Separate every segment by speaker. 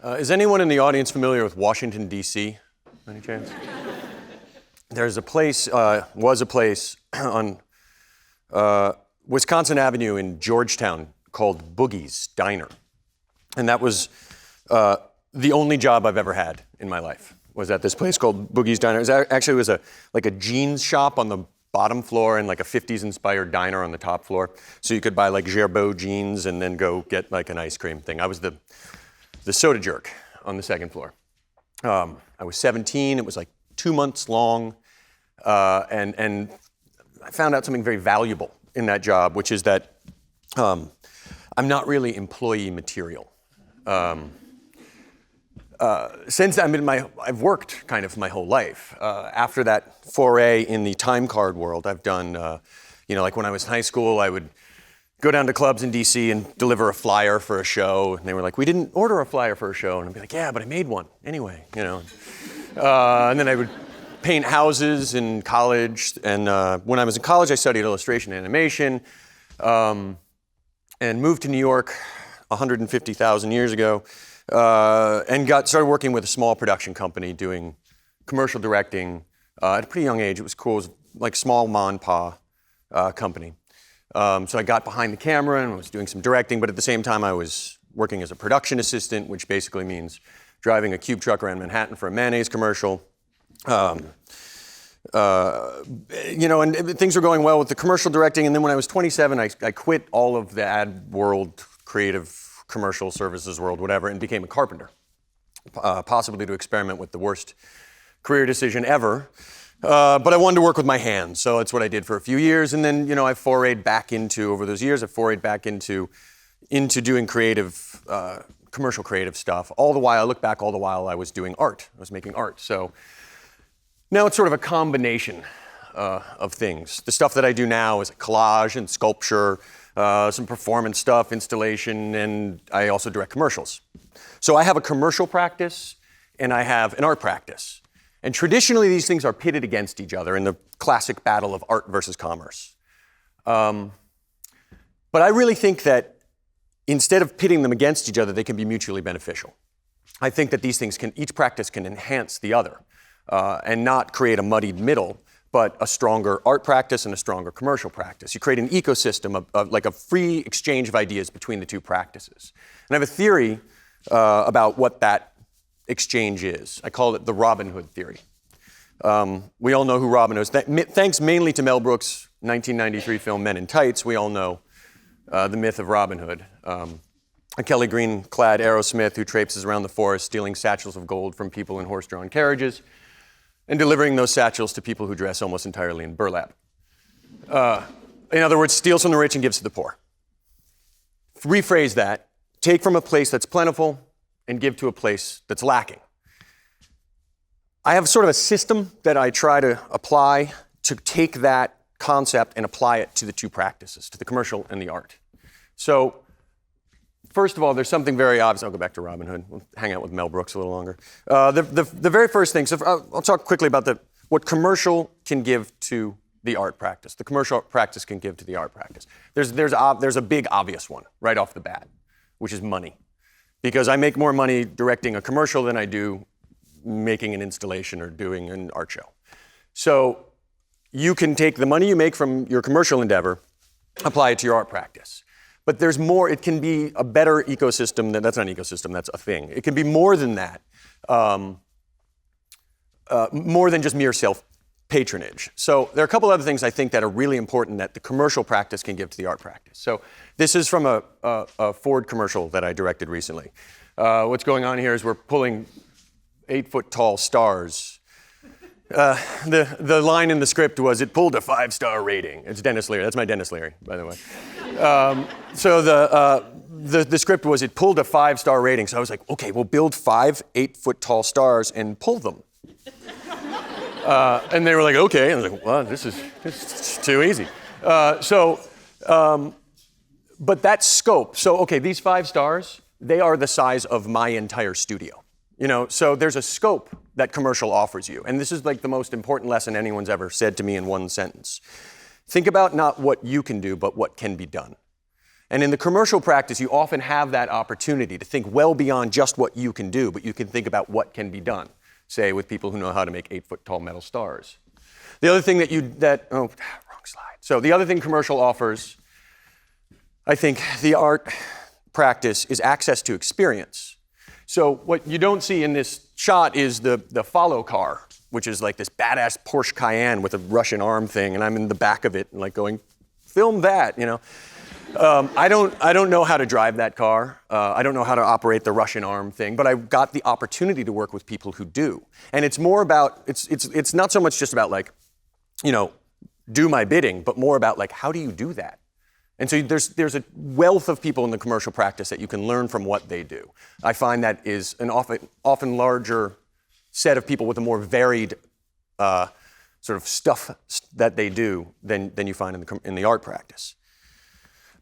Speaker 1: Is anyone in the audience familiar with Washington, D.C., by any chance? There's a place, was a place on Wisconsin Avenue in Georgetown called Boogie's Diner. And that was the only job I've ever had in my life, was at this place called Boogie's Diner. It was like a jeans shop on the bottom floor and like a 50s inspired diner on the top floor. So you could buy like Gerbeau jeans and then go get like an ice cream thing. I was the soda jerk on the second floor. I was 17, it was like 2 months long, and I found out something very valuable in that job, which is that I'm not really employee material. I've worked kind of my whole life. After that foray in the time card world, I've done, like when I was in high school, I would go down to clubs in DC and deliver a flyer for a show. And they were like, we didn't order a flyer for a show. And I'd be like, yeah, but I made one anyway, And then I would paint houses in college. And when I was in college, I studied illustration and animation and moved to New York 150,000 years ago and started working with a small production company doing commercial directing at a pretty young age. It was cool. It was like small ma and pa company. So I got behind the camera and was doing some directing, but at the same time I was working as a production assistant, which basically means driving a cube truck around Manhattan for a mayonnaise commercial. And things were going well with the commercial directing, and then when I was 27, I quit all of the ad world, creative, commercial services world, whatever, and became a carpenter, possibly to experiment with the worst career decision ever. But I wanted to work with my hands, so that's what I did for a few years. And then, over those years, I forayed back into doing creative, commercial creative stuff. All the while I was doing art. I was making art. So now it's sort of a combination of things. The stuff that I do now is collage and sculpture, some performance stuff, installation, and I also direct commercials. So I have a commercial practice and I have an art practice. And traditionally, these things are pitted against each other in the classic battle of art versus commerce. But I really think that instead of pitting them against each other, they can be mutually beneficial. I think that each practice can enhance the other and not create a muddied middle, but a stronger art practice and a stronger commercial practice. You create an ecosystem of like a free exchange of ideas between the two practices. And I have a theory about what that exchange is. I call it the Robin Hood theory. We all know who Robin Hood is. Thanks mainly to Mel Brooks' 1993 film Men in Tights, we all know the myth of Robin Hood. A Kelly Green-clad Aerosmith who traipses around the forest stealing satchels of gold from people in horse-drawn carriages and delivering those satchels to people who dress almost entirely in burlap. In other words, steals from the rich and gives to the poor. Rephrase that. Take from a place that's plentiful and give to a place that's lacking. I have sort of a system that I try to apply to take that concept and apply it to the two practices, to the commercial and the art. So, first of all, there's something very obvious. I'll go back to Robin Hood. We'll hang out with Mel Brooks a little longer. The very first thing, so I'll talk quickly about what commercial can give to the art practice. The commercial practice can give to the art practice. There's a big obvious one right off the bat, which is money. Because I make more money directing a commercial than I do making an installation or doing an art show. So you can take the money you make from your commercial endeavor, apply it to your art practice. But there's more, it can be a better ecosystem that's not an ecosystem, that's a thing. It can be more than that, more than just mere self-patronage. So there are a couple other things I think that are really important that the commercial practice can give to the art practice. So this is from a Ford commercial that I directed recently. What's going on here is we're pulling 8-foot-tall stars. The line in the script was, it pulled a 5-star rating. It's Dennis Leary. That's my Dennis Leary, by the way. So the script was, it pulled a 5-star rating. So I was like, okay, we'll build 5 8-foot-tall stars and pull them. And they were like, okay. And I was like, well, this is too easy. But that scope, so okay, these 5 stars, they are the size of my entire studio. So there's a scope that commercial offers you. And this is like the most important lesson anyone's ever said to me in one sentence. Think about not what you can do, but what can be done. And in the commercial practice, you often have that opportunity to think well beyond just what you can do, but you can think about what can be done, say with people who know how to make 8-foot-tall metal stars. The other thing wrong slide. So the other thing commercial offers, I think the art practice, is access to experience. So what you don't see in this shot is the follow car, which is like this badass Porsche Cayenne with a Russian arm thing, and I'm in the back of it and like going, film that, you know. I don't know how to drive that car. I don't know how to operate the Russian arm thing, but I got the opportunity to work with people who do. And it's more about, it's not so much just about like, you know, do my bidding, but more about like, how do you do that? And so there's a wealth of people in the commercial practice that you can learn from what they do. I find that is an often larger set of people with a more varied sort of stuff that they do than you find in the art practice.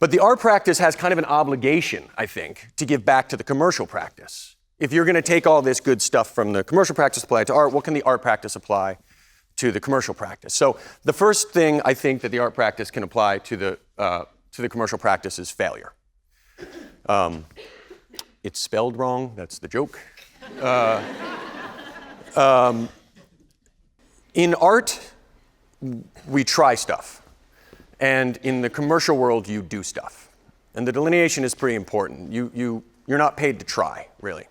Speaker 1: But the art practice has kind of an obligation, I think, to give back to the commercial practice. If you're going to take all this good stuff from the commercial practice, apply it to art, what can the art practice apply to the commercial practice? So the first thing I think that the art practice can apply to the commercial practice is failure. It's spelled wrong, that's the joke. In art, we try stuff. And in the commercial world, you do stuff. And the delineation is pretty important. You're not paid to try, really.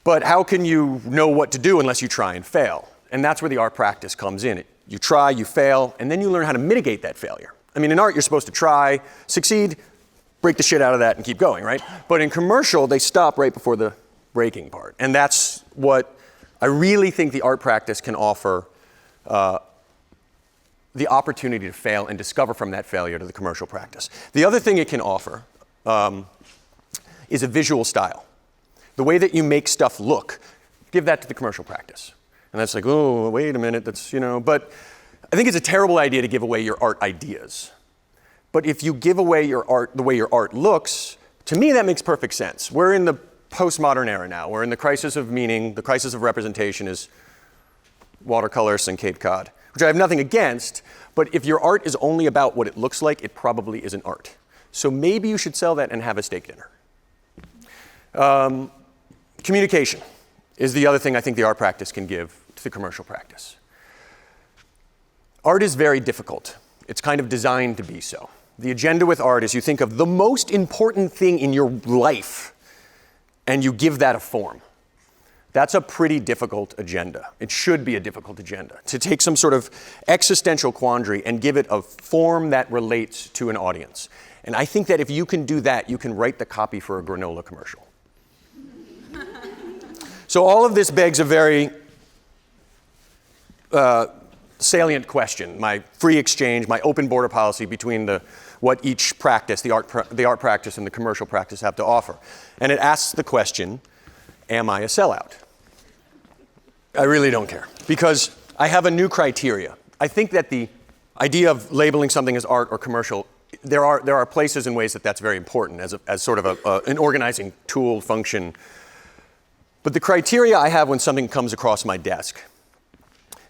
Speaker 1: But how can you know what to do unless you try and fail? And that's where the art practice comes in. You try, you fail, and then you learn how to mitigate that failure. I mean, in art, you're supposed to try, succeed, break the shit out of that, and keep going, right? But in commercial, they stop right before the breaking part. And that's what I really think the art practice can offer the opportunity to fail and discover from that failure to the commercial practice. The other thing it can offer is a visual style. The way that you make stuff look, give that to the commercial practice. And that's like, oh, wait a minute, that's, you know, but I think it's a terrible idea to give away your art ideas. But if you give away your art, the way your art looks, to me that makes perfect sense. We're in the postmodern era now. We're in the crisis of meaning. The crisis of representation is watercolors and Cape Cod, which I have nothing against, but if your art is only about what it looks like, it probably isn't art. So maybe you should sell that and have a steak dinner. Communication is the other thing I think the art practice can give to the commercial practice. Art is very difficult. It's kind of designed to be so. The agenda with art is you think of the most important thing in your life and you give that a form. That's a pretty difficult agenda. It should be a difficult agenda, to take some sort of existential quandary and give it a form that relates to an audience. And I think that if you can do that, you can write the copy for a granola commercial. So all of this begs a very salient question, my free exchange, my open border policy between what each practice, the art practice and the commercial practice have to offer. And it asks the question, am I a sellout? I really don't care, because I have a new criteria. I think that the idea of labeling something as art or commercial, there are places and ways that that's very important as sort of an organizing tool function. But the criteria I have when something comes across my desk,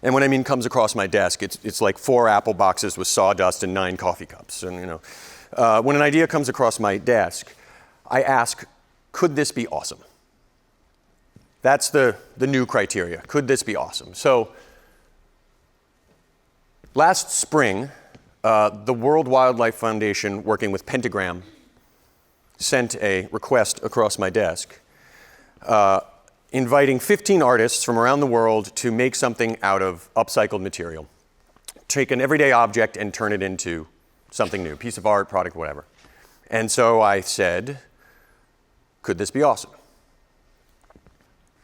Speaker 1: and when I mean comes across my desk, it's like 4 apple boxes with sawdust and 9 coffee cups. And you know, when an idea comes across my desk, I ask, could this be awesome? That's the new criteria. Could this be awesome? So last spring, the World Wildlife Foundation, working with Pentagram, sent a request across my desk inviting 15 artists from around the world to make something out of upcycled material. Take an everyday object and turn it into something new, piece of art, product, whatever. And so I said, could this be awesome?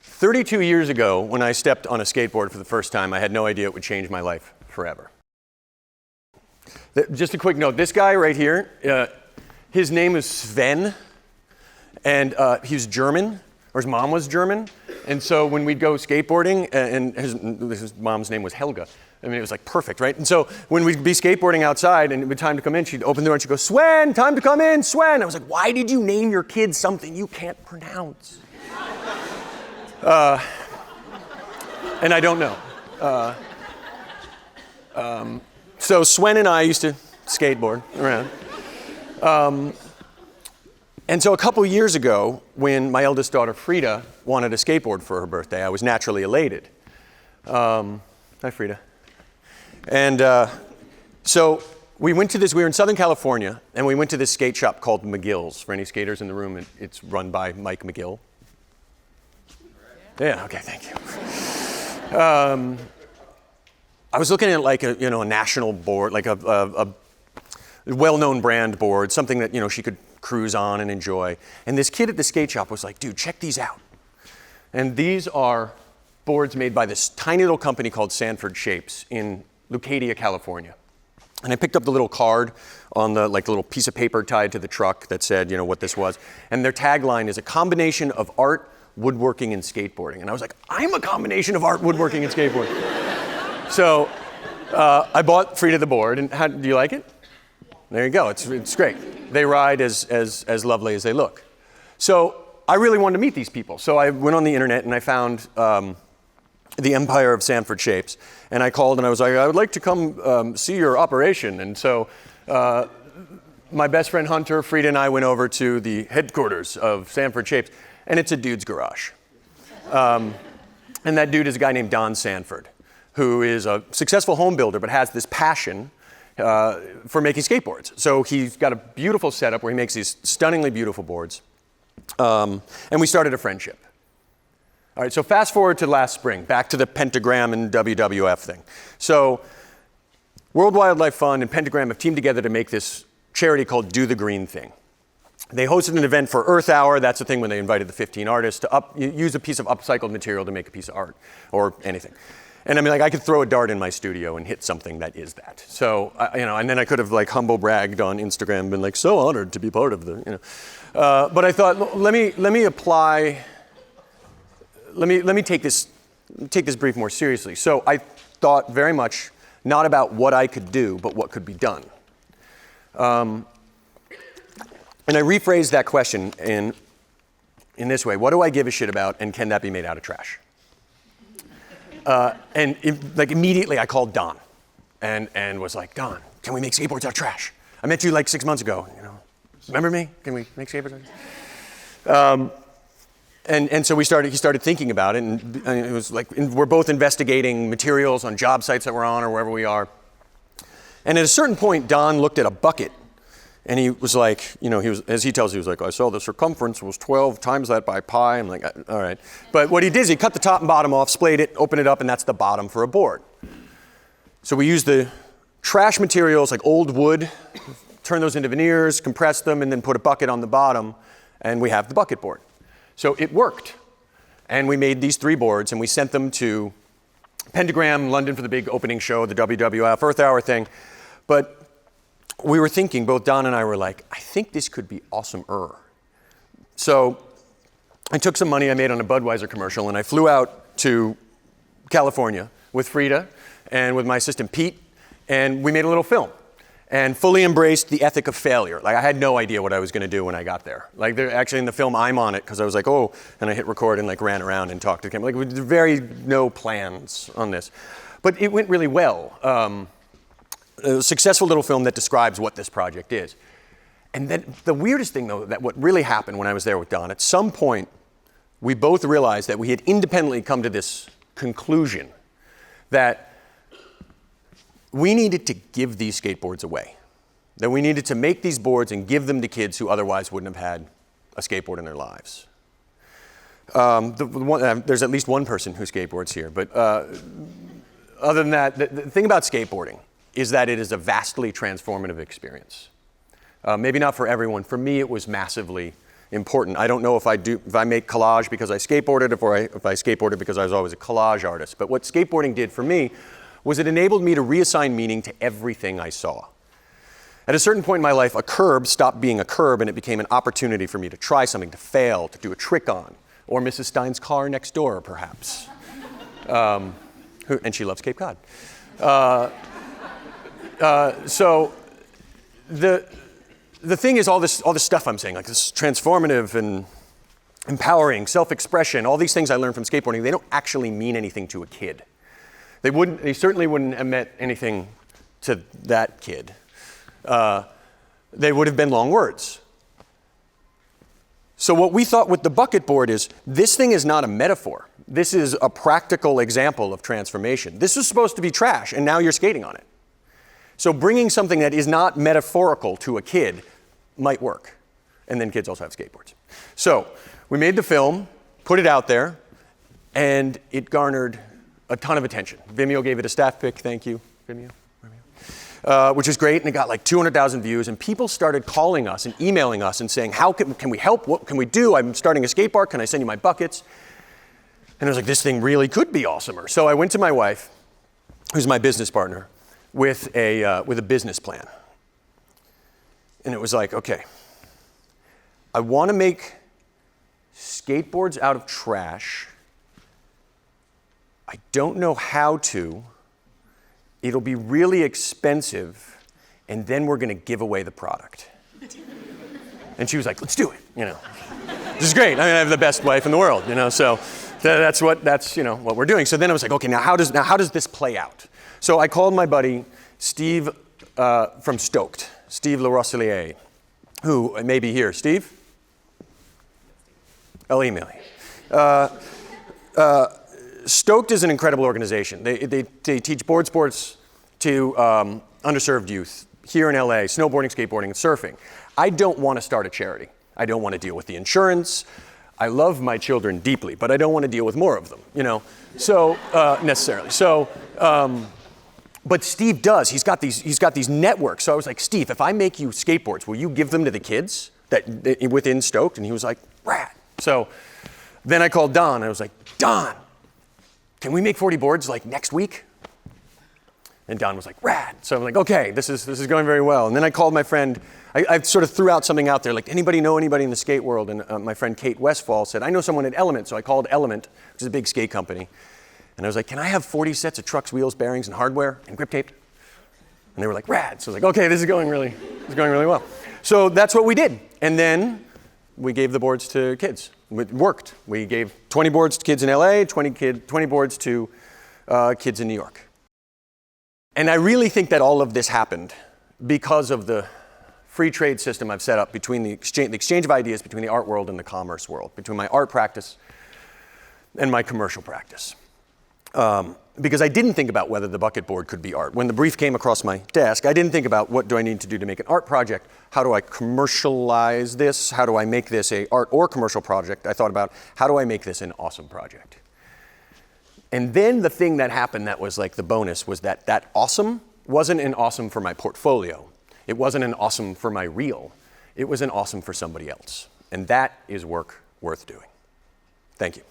Speaker 1: 32 years ago, when I stepped on a skateboard for the first time, I had no idea it would change my life forever. Just a quick note, this guy right here, his name is Sven, and he's German, or his mom was German, and so when we'd go skateboarding, and his mom's name was Helga, I mean, it was like perfect, right? And so when we'd be skateboarding outside and it would be time to come in, she'd open the door and she'd go, Sven, time to come in, Sven. I was like, why did you name your kid something you can't pronounce? And I don't know. So Sven and I used to skateboard around. And so a couple years ago, when my eldest daughter, Frida, wanted a skateboard for her birthday, I was naturally elated. Hi, Frida. And so we were in Southern California, and we went to this skate shop called McGill's. For any skaters in the room, it's run by Mike McGill. Yeah, okay, thank you. I was looking at like a national board, like a well-known brand board, something that she could cruise on and enjoy. And this kid at the skate shop was like, dude, check these out. And these are boards made by this tiny little company called Sanford Shapes in Leucadia, California. And I picked up the little card on the little piece of paper tied to the truck that said, what this was. And their tagline is a combination of art, woodworking, and skateboarding. And I was like, I'm a combination of art, woodworking, and skateboarding. So I bought Frida the board. And do you like it? There you go. It's great. They ride as lovely as they look. So I really wanted to meet these people. So I went on the internet and I found the Empire of Sanford Shapes. And I called and I was like, I would like to come see your operation. And so my best friend Hunter, Frida, and I went over to the headquarters of Sanford Shapes. And it's a dude's garage. And that dude is a guy named Don Sanford, who is a successful home builder, but has this passion for making skateboards. So he's got a beautiful setup where he makes these stunningly beautiful boards. And we started a friendship. All right, so fast forward to last spring, back to the Pentagram and WWF thing. So World Wildlife Fund and Pentagram have teamed together to make this charity called Do the Green Thing. They hosted an event for Earth Hour. That's the thing when they invited the 15 artists to use a piece of upcycled material to make a piece of art or anything. And I mean, I could throw a dart in my studio and hit something that is that. So, and then I could have humble bragged on Instagram and been like, so honored to be part of the, But I thought, let me apply. Let me take this brief more seriously. So I thought very much not about what I could do, but what could be done. And I rephrased that question in this way: what do I give a shit about, and can that be made out of trash? Immediately I called Don and was like, Don, can we make skateboards out of trash? I met you 6 months ago. Remember me? Can we make skateboards out of trash? And so he started thinking about it, and it was we're both investigating materials on job sites that we're on or wherever we are. And at a certain point, Don looked at a bucket, and he was like, as he tells, he was like, I saw the circumference was 12 times that by pi. I'm like, all right. But what he did is he cut the top and bottom off, splayed it, opened it up, and that's the bottom for a board. So we used the trash materials like old wood, turn those into veneers, compress them, and then put a bucket on the bottom, and we have the bucket board. So it worked. And we made these 3 boards, and we sent them to Pentagram, London for the big opening show, the WWF Earth Hour thing. But we were thinking, both Don and I were like, I think this could be awesome-er. So I took some money I made on a Budweiser commercial, and I flew out to California with Frida and with my assistant Pete, and we made a little film and fully embraced the ethic of failure. I had no idea what I was going to do when I got there. Actually in the film, I'm on it because I was like, oh, and I hit record and ran around and talked to him. No plans on this. But it went really well. A successful little film that describes what this project is. And then the weirdest thing, though, that what really happened when I was there with Don, at some point, we both realized that we had independently come to this conclusion that we needed to give these skateboards away. That we needed to make these boards and give them to kids who otherwise wouldn't have had a skateboard in their lives. There's at least one person who skateboards here, but other than that, the thing about skateboarding is that it is a vastly transformative experience. Maybe not for everyone. For me, it was massively important. I don't know if I make collage because I skateboarded, or if I skateboarded because I was always a collage artist. But what skateboarding did for me was it enabled me to reassign meaning to everything I saw. At a certain point in my life, a curb stopped being a curb, and it became an opportunity for me to try something, to fail, to do a trick on, or Mrs. Stein's car next door, perhaps. And she loves Cape Cod. So the thing is, all this stuff I'm saying, this transformative and empowering, self-expression, all these things I learned from skateboarding, they don't actually mean anything to a kid. They certainly wouldn't have meant anything to that kid. They would have been long words. So what we thought with the bucket board is, this thing is not a metaphor. This is a practical example of transformation. This was supposed to be trash, and now you're skating on it. So bringing something that is not metaphorical to a kid might work. And then kids also have skateboards. So we made the film, put it out there, and it garnered a ton of attention. Vimeo gave it a staff pick, thank you, Vimeo. Which is great, and it got like 200,000 views, and people started calling us and emailing us and saying, how can we help? What can we do? I'm starting a skate park, can I send you my buckets? And I was like, this thing really could be awesomer. So I went to my wife, who's my business partner, with a business plan. And it was like, okay, I want to make skateboards out of trash. I don't know how to. It'll be really expensive, and then we're going to give away the product. And she was like, let's do it, you know. This is great. I mean, I have the best wife in the world, you know, so that's what we're doing. So then I was like, okay, now how does this play out? So I called my buddy Steve from Stoked, Steve LaRosselier, who may be here. Steve? I'll email you. Stoked is an incredible organization. They teach board sports to underserved youth here in LA, snowboarding, skateboarding, and surfing. I don't want to start a charity. I don't want to deal with the insurance. I love my children deeply, but I don't want to deal with more of them, you know, so necessarily. So, but Steve does. He's got these networks. So I was like, Steve, if I make you skateboards, will you give them to the kids within Stoked? And he was like, rad. So then I called Don. I was like, Don, can we make 40 boards like next week? And Don was like, rad. So I'm like, okay, this is going very well. And then I called my friend. I sort of threw out something out there, like, anybody know anybody in the skate world? And my friend Kate Westfall said, I know someone at Element. So I called Element, which is a big skate company. And I was like, can I have 40 sets of trucks, wheels, bearings, and hardware, and grip tape? And they were like, rad. So I was like, okay, this is going really well. So that's what we did. And then we gave the boards to kids. It worked. We gave 20 boards to kids in LA, 20 boards to kids in New York. And I really think that all of this happened because of the free trade system I've set up between the exchange of ideas between the art world and the commerce world, between my art practice and my commercial practice. Because I didn't think about whether the bucket board could be art. When the brief came across my desk, I didn't think about what do I need to do to make an art project? How do I commercialize this? How do I make this an art or commercial project? I thought about how do I make this an awesome project? And then the thing that happened that was like the bonus was that awesome wasn't an awesome for my portfolio. It wasn't an awesome for my reel. It was an awesome for somebody else. And that is work worth doing. Thank you.